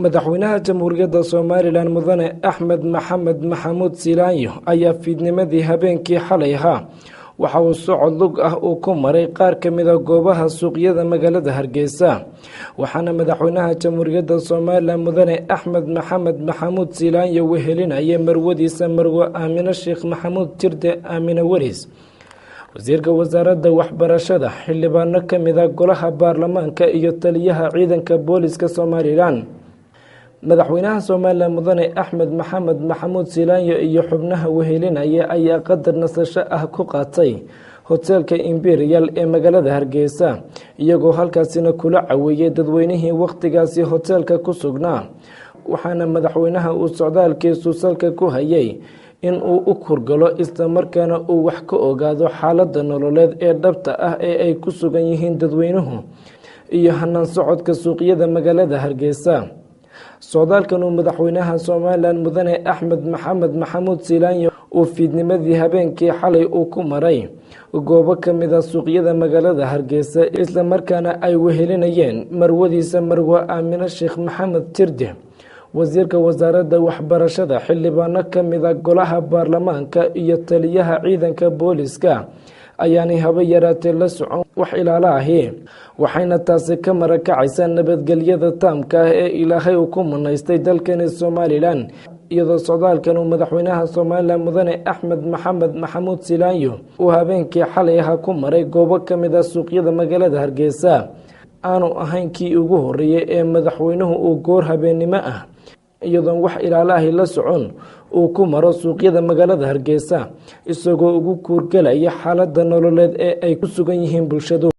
madaxweynaha jamhuuriyadda Soomaaliland mudane Axmed Maxamed Maxamuud Silaanyo ayaa fiidnimadii habeenkii xalay ahaa waxa uu socod lug ah uu ku maray qaar ka mid ah goobaha suuqyada magaalada Hargeysa waxaana madaxweynaha jamhuuriyadda Soomaaliland mudane Axmed Maxamed Maxamuud Silaanyo wehelinayay marwadiisa Marwo Aamina Sheekh Maxamuud Jirde Aamina Waris wasiirka wasaaradda waxbarashada xildhibaano ka mid ah golaha baarlamaanka iyo taliyaha ciidanka booliska Soomaaliland madaxweynaha Soomaaliland mudane Axmed Maxamed Maxamuud Silaanyo iyo xubnaha wehelinaya ayaa qadar nasasho ah ku qaatay hotelka Imperial ee magaalada Hargeysa iyagoo halkaasina kula caweeyay dadweynihii waqtigaasi hotelka ku sugnaa waxaana madaxweynaha uu socdaalkiisu salka ku hayay in uu u kurgalo isla markaana uu wax ka ogaado xaaladda nololeed ee dhabta ah ee ay ku sugan yihiin dadweynuhu iyo hanaan socodka suuqyada magaalada Hargeysa socdaalkan uu madaxweynaha Soomaaliland mudane Axmed Maxamed Maxamuud Silaanyo uu fiidnimadii habeenkii xalay uu ku maray goobo ka mid ah suuqyada magaalada Hargeysa isla markaana ay wehelinayeen marwadiisa Marwo Aamina Sheekh Maxamuud Jirde wasiirka wasaaradda waxbarashada xildhibaano ka mid ah golaha baarlamaanka iyo taliyaha ciidanka booliska ayaanay haba yaraatee la socon wax ilaalo ahi waxayna taasi ka marakacaysaa nabadgelyada taamka ah ee ilaahay uu ku manaystay dalkani Soomaaliland iyadoo socdaalkan uu madaxweynaha Soomaaliland mudane Axmed Maxamed Maxamuud Silaanyo uu habeenkii xalay ahaa ku maray goobo ka mid ah suuqyada magaalada Hargeysa aanu ahayn kii ugu horeeyay ee madaxweynuhu uu goor habeenimo ah iyadoo wax ilaalo ahi la socon uu ku maro suuqyada magaalada Hargeysa isagoo ugu kuurgalaya xaaladda nololeed ee ay ku sugan yihiin bulshadu